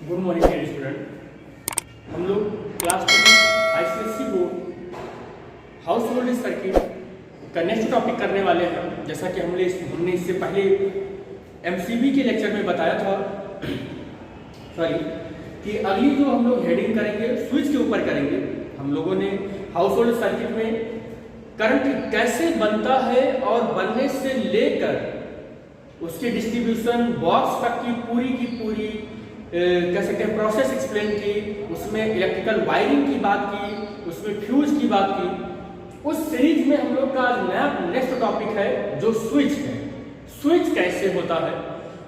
Good morning dear student. हम लोग class 10 ICSE board household circuit का next topic करने वाले हैं। जैसा कि हमने इससे पहले MCB के लेक्चर में बताया था कि अगली जो हम लोग हेडिंग करेंगे स्विच के ऊपर करेंगे। हम लोगों ने हाउस होल्ड सर्किट में करंट कैसे बनता है और बनने से लेकर उसके डिस्ट्रीब्यूशन बॉक्स तक की पूरी कह सकते हैं प्रोसेस एक्सप्लेन की, उसमें इलेक्ट्रिकल वायरिंग की बात की, उसमें फ्यूज की बात की। उस सीरीज में हम लोग का नया नेक्स्ट टॉपिक है जो स्विच है। स्विच कैसे होता है?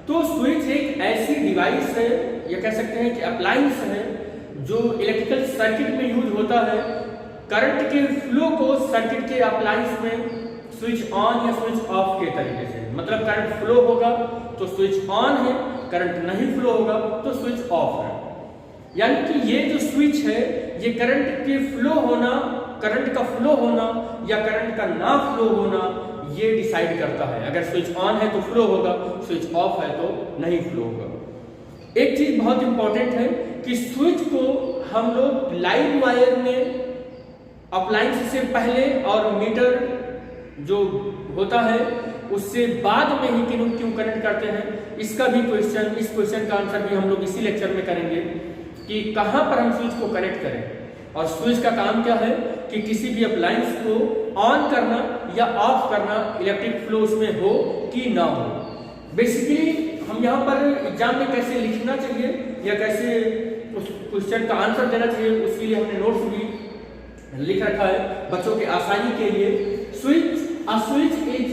तो स्विच एक ऐसी डिवाइस है या कह सकते हैं कि अप्लायंस है जो इलेक्ट्रिकल सर्किट में यूज होता है। करंट के फ्लो को सर्किट के अप्लायंस में स्विच ऑन या स्विच ऑफ के तरीके से, मतलब करंट फ्लो होगा तो स्विच ऑन है, करंट नहीं फ्लो होगा तो स्विच ऑफ है। यानी कि ये जो स्विच है ये करंट के फ्लो होना, करंट का फ्लो होना या करंट का ना फ्लो होना ये डिसाइड करता है। अगर स्विच ऑन है तो फ्लो होगा, स्विच ऑफ है तो नहीं फ्लो होगा। एक चीज बहुत इंपॉर्टेंट है कि स्विच को हम लोग लाइव वायर में अप्लायंस से पहले और मीटर जो होता है उससे बाद में ही क्यों कनेक्ट करते हैं, इसका भी इस क्वेश्चन का आंसर भी हम लोग इसी लेक्चर में करेंगे कि कहां पर हम स्विच को कनेक्ट करें। और स्विच का काम क्या है कि किसी भी अप्लायंस को ऑन करना या ऑफ करना, इलेक्ट्रिक फ्लो उसमें हो कि ना हो। बेसिकली हम यहाँ पर एग्जाम में कैसे लिखना चाहिए या कैसे उस क्वेश्चन का आंसर देना चाहिए उसके लिए हमने नोट्स भी लिख रखा है बच्चों के आसानी के लिए। A switch is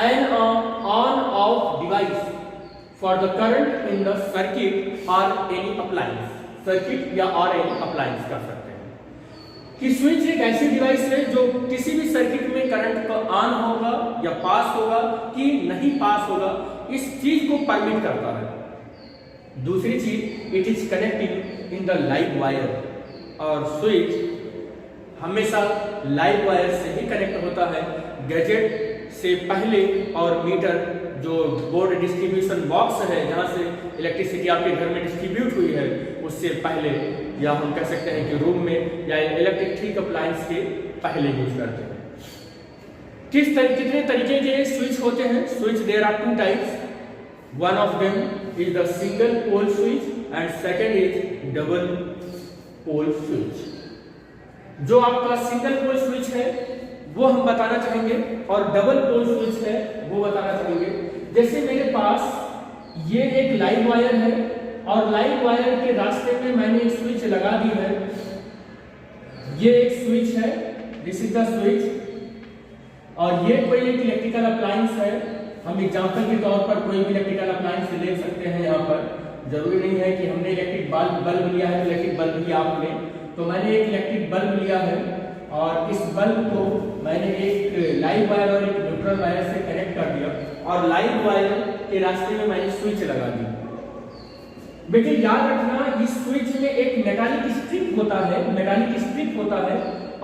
an on-off device for the current in the circuit or any appliance। Circuit या और any appliance कर सकते हैं कि स्विच एक ऐसी डिवाइस है जो किसी भी सर्किट में करंट का ऑन होगा या पास होगा कि नहीं पास होगा, इस चीज को परमिट करता है। दूसरी चीज, it is connecting in the live wire. और स्विच हमेशा लाइव वायर से ही कनेक्ट होता है, गैजेट से पहले। और मीटर जो बोर्ड डिस्ट्रीब्यूशन बॉक्स है जहां से इलेक्ट्रिसिटी आपके घर में डिस्ट्रीब्यूट हुई है उससे पहले, या हम कह सकते हैं कि रूम में या इलेक्ट्रिक अप्लायंस के पहले यूज करते हैं। कितने तरीके के स्विच होते हैं? Switch there are two types. One of them is the single pole switch and second is double pole switch. जो आपका सिंगल पोल स्विच है वो हम बताना चाहेंगे और डबल पोल स्विच है वो बताना चाहेंगे। जैसे मेरे पास ये एक लाइव वायर है और लाइव वायर के रास्ते में मैंने एक स्विच लगा दी है। ये एक स्विच है, दिस इज द स्विच। और ये कोई एक इलेक्ट्रिकल अप्लायंस है। हम एग्जांपल के तौर पर कोई भी इलेक्ट्रिकल अप्लायंस ले सकते हैं। यहाँ पर जरूरी नहीं है कि हमने इलेक्ट्रिक बल्ब लिया है तो इलेक्ट्रिक बल्ब ही आप लें। तो मैंने एक इलेक्ट्रिक बल्ब लिया है और इस बल्ब को मैंने एक लाइव वायर और एक न्यूट्रल वायर से कनेक्ट कर दिया और लाइव वायर के रास्ते में मैंने स्विच लगा दी। बेटे याद रखना, इस स्विच में एक मेटालिक स्ट्रिप होता है। मेटालिक स्ट्रिप होता है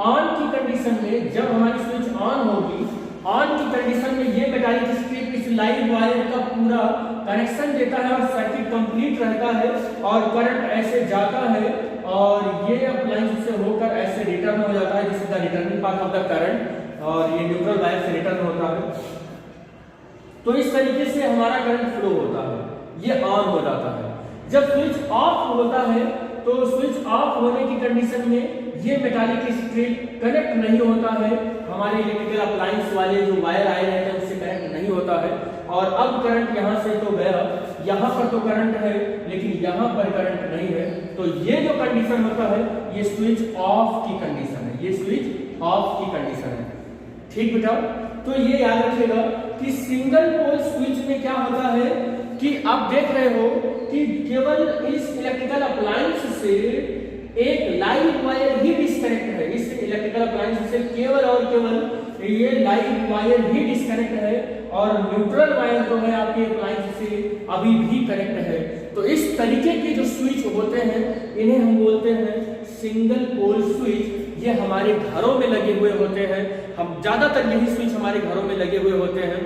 ऑन की कंडीशन में। जब हमारी स्विच ऑन होगी, ऑन की कंडीशन में ये मेटालिक स्ट्रिप इस लाइव वायर का पूरा कनेक्शन देता है और सर्किट कंप्लीट रहता है और करंट ऐसे जाता है और ये अप्लायंस से होकर ऐसे रिटर्न हो जाता है, this is the returning path of the current. और ये न्यूट्रल वायर से रिटर्न होता है। तो इस तरीके से हमारा करंट फ्लो होता है, ये ऑन हो जाता है। जब स्विच ऑफ होता है तो स्विच ऑफ होने की कंडीशन में ये मेटालिक स्ट्रिप कनेक्ट नहीं होता है, हमारे इलेक्ट्रिकल अप्लायंस वाले जो वायर आए रहते हैं उससे कनेक्ट नहीं होता है। और अब करंट यहाँ से तो गया, यहाँ पर तो करंट है लेकिन यहाँ पर करंट नहीं है। तो ये जो कंडीशन होता है ये स्विच ऑफ की कंडीशन है, ये स्विच ऑफ की कंडीशन है। ठीक बेटा, तो ये याद रखिएगा कि सिंगल पोल स्विच में क्या होता है कि आप देख रहे हो कि केवल इस इलेक्ट्रिकल अप्लायंस से एक लाइव वायर ही डिस्कनेक्ट है। इस इलेक्ट्रिकल अप्लायंस से केवल और केवल ये लाइव वायर ही डिस्कनेक्ट है और न्यूट्रल वायर जो है आपके अप्लायंस से अभी भी कनेक्ट है। तो इस तरीके के जो स्विच होते हैं इन्हें हम बोलते हैं सिंगल पोल स्विच। ये हमारे घरों में लगे हुए होते हैं, हम ज्यादातर यही स्विच हमारे घरों में लगे हुए होते हैं।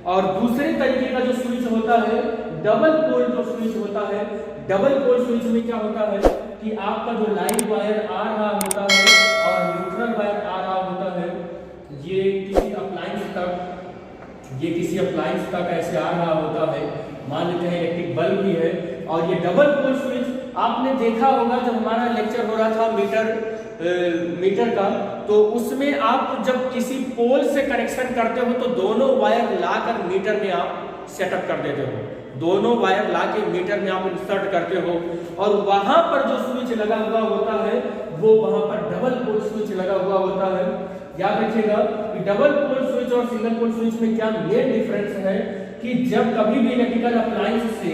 और दूसरे तरीके का जो स्विच होता है डबल पोल जो स्विच होता है, डबल पोल स्विच में क्या होता है कि आपका जो लाइव वायर आ रहा होता है और न्यूट्रल वायर आ रहा होता है, ये किसी अप्लायंस तक ऐसे आ रहा होता है। मान लेते हैं इलेक्ट्रिक बल्ब भी है, और ये डबल पोल स्विच आपने देखा होगा जब हमारा लेक्चर हो रहा था मीटर का, तो उसमें आप जब किसी पोल से कनेक्शन करते हो तो दोनों वायर लाकर मीटर में आप सेटअप कर देते हो, दोनों वायर ला के मीटर में आप इंसर्ट करते हो, और वहां पर जो स्विच लगा हुआ होता है वो वहां पर डबल पोल स्विच लगा हुआ होता है। याद रखिएगा कि डबल पोल स्विच और सिंगल पोल स्विच में क्या मेन डिफरेंस है कि जब कभी भी इलेक्ट्रिकल अप्लायंस से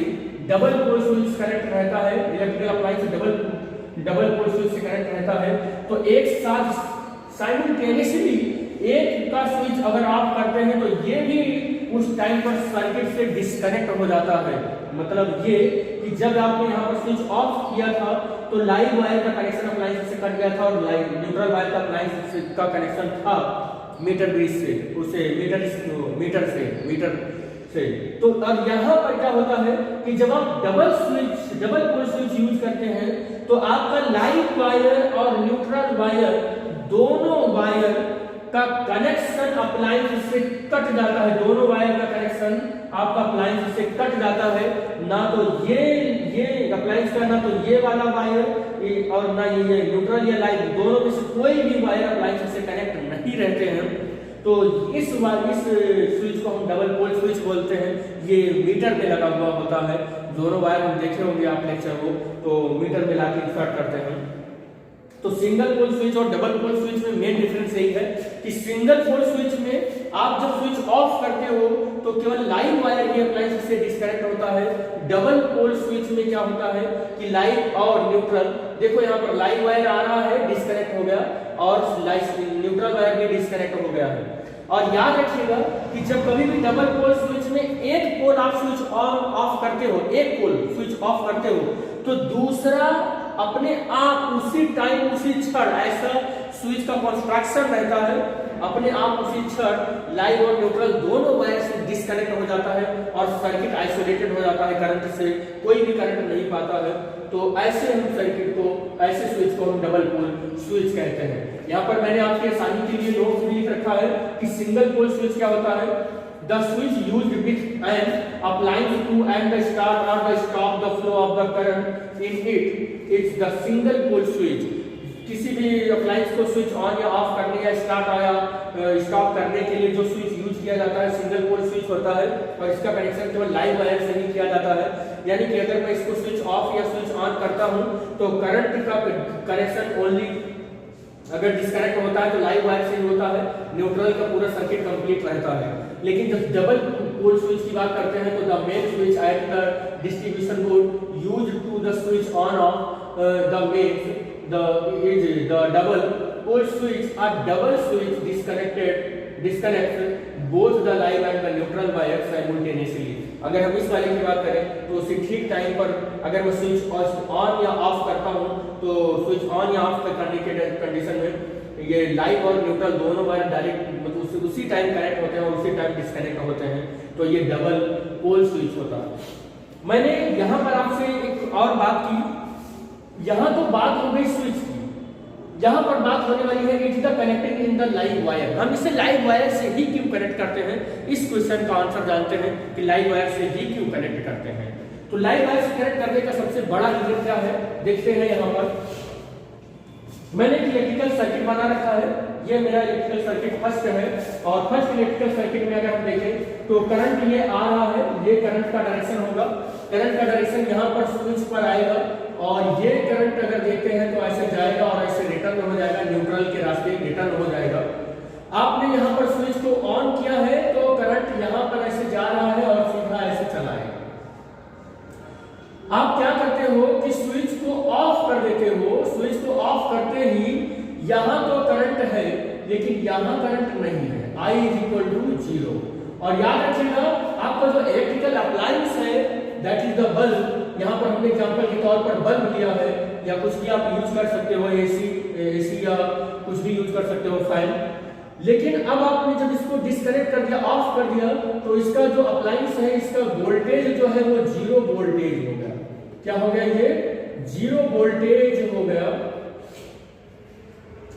डबल पोल स्विच कनेक्ट रहता है, इलेक्ट्रिकल अप्लायंस से डबल पोल स्विच से कनेक्ट रहता है, तो एक साथ साइमल्टेनियसली एक का स्विच अगर आप करते हैं तो ये भी उस टाइम पर सर्किट से डिस्कनेक्ट हो जाता है। मतलब ये कि जब आपने यहाँ पर स्विच ऑफ किया था तो लाइव वायर का कनेक्शन अप्लायंस से कट गया था, और लाइव न्यूट्रल वायर का अप्लायंस का कनेक्शन था मीटर ब्रिज से, उसे मीटर से। तो अब यहाँ पर क्या होता है कि जब आप डबल पोल स्विच यूज करते हैं तो आपका लाइव वायर और न्यूट्रल वायर दोनों वायर का कनेक्शन अप्लायंस से कट जाता है, दोनों वायर का कनेक्शन आपका अप्लायंस से कट जाता है। ना तो ये अप्लायंस का, ना तो ये वाला वायर और ना ये न्यूट्रल या लाइव, दोनों में से कोई भी वायर अप्लायंस से कनेक्ट नहीं रहते हैं। तो इस स्विच को हम डबल पोल स्विच बोलते हैं। ये मीटर में लगा हुआ होता है, दोनों वायर हम देखे होंगे आप लेक्चर को, तो मीटर में लाके इंसर्ट करते हैं। तो सिंगल पोल स्विच और डबल पोल स्विच में मेन डिफरेंस यही है कि सिंगल पोल स्विच में आप जब स्विच ऑफ करते हो तो केवल लाइव वायर ही अप्लायंस से डिस्कनेक्ट होता है। डबल पोल स्विच में क्या होता है कि लाइव और न्यूट्रल, देखो यहाँ पर लाइव वायर आ रहा है, डिस्कनेक्ट हो गया, और न्यूट्रल वायर भी डिस्कनेक्ट हो गया है। और याद रखिएगा कि जब कभी भी डबल पोल स्विच में एक पोल आप स्विच ऑन ऑफ करते हो, एक पोल स्विच ऑफ करते हो, तो दूसरा अपने आप उसी टाइम उसी क्षण, ऐसा स्विच का कंस्ट्रक्शन रहता है, अपने आप उसी क्षण लाइव और न्यूट्रल दोनों वायर से डिस्कनेक्ट हो जाता है और सर्किट आइसोलेटेड हो जाता है करंट से, कोई भी करंट नहीं पाता है। तो ऐसे हम सर्किट को, ऐसे स्विच को हम डबल पोल स्विच कहते हैं। यहाँ पर मैंने आपके आसानी के लिए नोट्स भी लिख रखा है कि सिंगल पोल स्विच क्या होता है। The switch used with an appliance to and the start or the stop the flow of the current in it. It's the single pole switch. किसी भी अप्लायंस को स्विच ऑन या of करने या start या स्टॉप करने के लिए जो स्विच यूज किया जाता है सिंगल पोल स्विच होता है, और इसका कनेक्शन केवल लाइव वायर से ही किया जाता है। यानी कि अगर मैं इसको स्विच ऑफ या स्विच ऑन करता हूं तो करंट का कनेक्शन ओनली अगर डिस्कनेक्ट होता है तो लाइव वायर से ही होता है, न्यूट्रल का पूरा सर्किट कंप्लीट रहता है। लेकिन जब डबल पोल स्विच की बात करते हैं तो the main switch at the distribution board used to the switch on off the main the double pole switch or double switch disconnect both the live and the neutral wire simultaneously। अगर हम इस वाले की बात करें तो उसी ठीक टाइम पर अगर मैं स्विच ऑन या ऑफ करता हूं तो स्विच ऑन या ऑफ करने के कंडीशन में ये लाइव और न्यूट्रल दोनों वायर डायरेक्ट मतलब उसी टाइम कनेक्ट होते हैं और उसी टाइम डिस्कनेक्ट होते हैं, तो ये डबल पोल स्विच होता है। मैंने यहाँ पर आपसे एक और बात की, यहाँ तो बात हो गई स्विच की, यहाँ पर बात होने वाली है it is the connecting in the live wire. हम इसे लाइव वायर से ही क्यों कनेक्ट करते हैं, इस क्वेश्चन का आंसर जानते हैं कि लाइव वायर से ही क्यों कनेक्ट करते हैं। तो लाइव वायर से कनेक्ट करने का सबसे बड़ा रीजन क्या है, देखते हैं। यहाँ पर मैंने एक इलेक्ट्रिकल सर्किट बना रखा है, ये मेरा इलेक्ट्रिकल सर्किट फर्स्ट है, और फर्स्ट इलेक्ट्रिकल सर्किट में अगर हम देखें तो करंट ये आ रहा है, ये करंट का डायरेक्शन होगा, करंट का डायरेक्शन यहाँ पर स्विच पर आएगा, और ये करंट अगर देखते हैं तो ऐसे जाएगा और ऐसे रिटर्न हो जाएगा, न्यूट्रल के रास्ते रिटर्न हो जाएगा। आपने यहाँ पर स्विच को ऑन किया है तो करंट यहाँ पर ऐसे जा रहा है और सीधा ऐसे चला है। आप क्या करते हो कि स्विच को ऑफ कर देते हो, स्विच को ऑफ करते ही यहाँ तो करंट है लेकिन यहाँ करंट नहीं है, I = 0। और याद रखिएगा आपका जो इलेक्ट्रिकल अप्लायंस है दैट इज द बल्ब, यहाँ पर हमने एग्जांपल के तौर पर बल्ब लिया है, या कुछ भी आप यूज कर सकते हो, एसी या कुछ भी यूज कर सकते हो, फैन। लेकिन अब आपने जब इसको डिस्कनेक्ट कर दिया, ऑफ कर दिया, तो इसका जो अप्लायंस है, इसका वोल्टेज जो है वो 0 वोल्टेज हो गया। क्या हो गया? ये 0 वोल्टेज हो गया,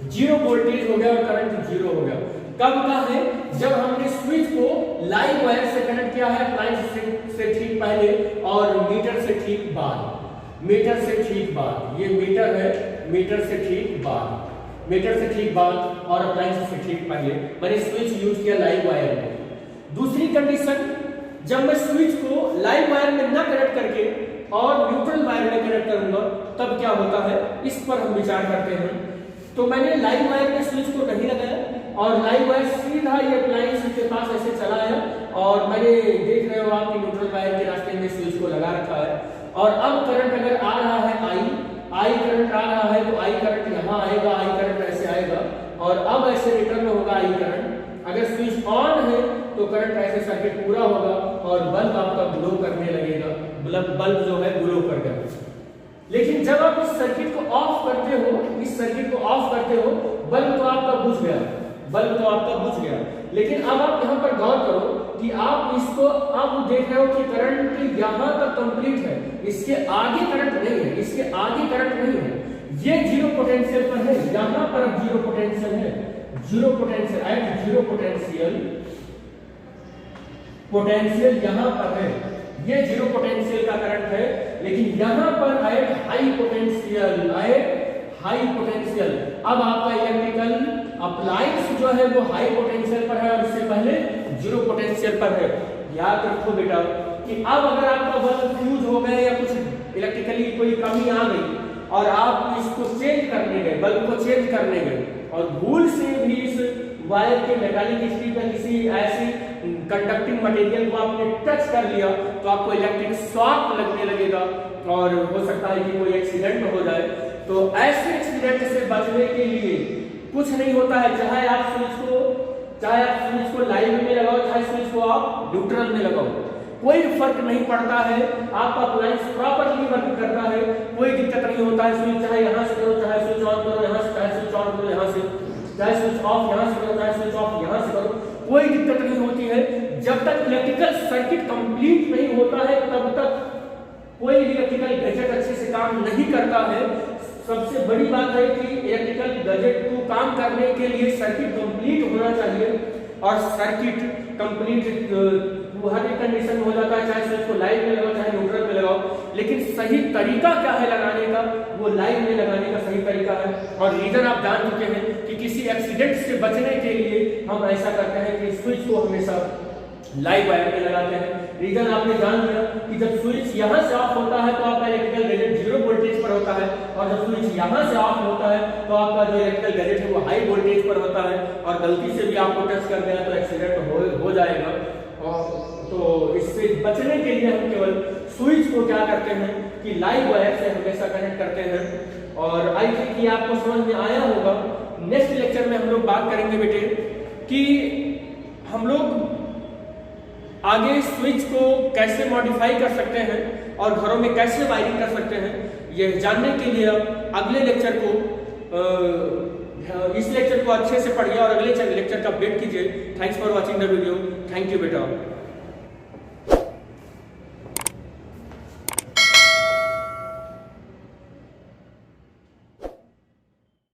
0 वोल्टेज हो गया और करंट 0 हो गया। कब का है? जब हमने स्विच को लाइव वायर से कनेक्ट किया है, अप्लायंस से ठीक पहले और मीटर से ठीक बाद। मीटर से ठीक बाद, ये मीटर है, मीटर से ठीक बाद, मीटर से ठीक बाद और अप्लायंस से ठीक पहले मैंने स्विच यूज किया लाइव वायर में। दूसरी कंडीशन, जब मैं स्विच को लाइव वायर में ना कनेक्ट करके और न्यूट्रल वायर में कनेक्ट करूंगा, तब क्या होता है, इस पर हम विचार करते हैं। तो मैंने लाइव वायर में स्विच को नहीं लगाया और लाइव वायर सीधा ये अप्लायंस के पास ऐसे चला है और मैंने देख रहे हो आप कि न्यूट्रल वायर के रास्ते में स्विच को लगा रखा है। और अब करंट अगर आ रहा है आई करंट आ रहा है, तो आई करंट यहाँ आएगा, आई करंट ऐसे आएगा और अब ऐसे रिटर्न होगा आई करंट। अगर स्विच ऑन है तो करंट ऐसे सर्किट पूरा होगा और बल्ब आपका ग्लो करने लगेगा, बल्ब जो है ग्लो कर गया। लेकिन जब आप इस सर्किट को ऑफ करते हो, इस सर्किट को ऑफ करते हो, बल्ब तो आपका बुझ गया, बल्ब तो आपका बुझ गया। लेकिन अब आप यहाँ पर गौर करो कि आप इसको अब देख रहे हो कि करंट यहाँ तक कंप्लीट है, इसके आगे करंट नहीं है, इसके आगे करंट नहीं है, ये 0 पोटेंशियल पर है, यहाँ पर 0 पोटेंशियल है, 0 पोटेंशियल एट 0 पोटेंशियल, पोटेंशियल यहाँ पर है, ये 0 पोटेंशियल का करंट है। लेकिन यहाँ पर at high potential, at high potential, अब आपका इलेक्ट्रिकल अप्लायंस जो है वो हाई पोटेंशियल पर है और इससे पहले 0 पोटेंशियल पर है। याद रखो बेटा कि अब अगर आपका बल्ब फ्यूज हो गया या कुछ इलेक्ट्रिकली कोई कमी आ गई और आप इसको चेंज करने गए, बल्ब को चेंज करने गए और भूल से भी इस वायर के मेटालिक स्ट्रिप या किसी ऐसी कंडक्टिंग मटेरियल को आपने टच कर लिया, तो आपको इलेक्ट्रिक शॉक लगने लगेगा और हो सकता है कि कोई एक्सीडेंट हो जाए। तो ऐसे एक्सीडेंट से बचने के लिए कुछ नहीं होता है, चाहे आप स्विच को लाइव में लगाओ, चाहे स्विच को आप न्यूट्रल में लगाओ, कोई फर्क नहीं पड़ता है, आपका अप्लायंस प्रॉपर्ली वर्क करता है, कोई दिक्कत नहीं होता है। स्विच चाहे यहाँ से करो, चाहे स्विच ऑन करो यहाँ से, चाहे स्विच ऑन करो यहाँ से, चाहे स्विच ऑफ यहाँ से करो, चाहे स्विच ऑफ यहाँ से करो, कोई दिक्कत नहीं होती है। जब तक इलेक्ट्रिकल सर्किट कंप्लीट नहीं होता है तब तक कोई इलेक्ट्रिकल गैजेट अच्छे से काम नहीं करता है। सबसे बड़ी बात है कि इलेक्ट्रिकल गैजेट को काम करने के लिए सर्किट कंप्लीट होना चाहिए और सर्किट कंप्लीट हर एक कंडीशन में हो जाता है, चाहे स्विच को लाइव में लगाओ चाहे न्यूट्रल में लगाओ। लेकिन सही तरीका क्या है लगाने का, वो लाइव में लगाने का सही तरीका है। और रीजन आप जान चुके हैं कि किसी एक्सीडेंट से बचने के लिए हम ऐसा करते हैं कि स्विच को हमेशा लाइव वायर में लगाते हैं। रीजन आपने जान लिया कि जब स्विच यहाँ से ऑफ होता है तो आपका इलेक्ट्रिकल गैजेट 0 वोल्टेज पर होता है और जब स्विच यहाँ से ऑफ होता है तो आपका जो इलेक्ट्रिकल गैजेट है वो हाई वोल्टेज पर होता है और गलती से भी आपको टच कर दिया तो एक्सीडेंट हो जाएगा। और तो इससे बचने के लिए हम केवल स्विच को क्या करते हैं कि लाइव वायर से हमेशा कनेक्ट करते हैं। और आई थिंक कि आपको समझ में आया होगा। नेक्स्ट लेक्चर में हम लोग बात करेंगे बेटे कि हम लोग आगे स्विच को कैसे मॉडिफाई कर सकते हैं और घरों में कैसे वायरिंग कर सकते हैं। यह जानने के लिए अगले लेक्चर को इस लेक्चर को अच्छे से पढ़िए और अगले लेक्चर का वेट कीजिए। Thanks for watching the video. Thank you बेटा।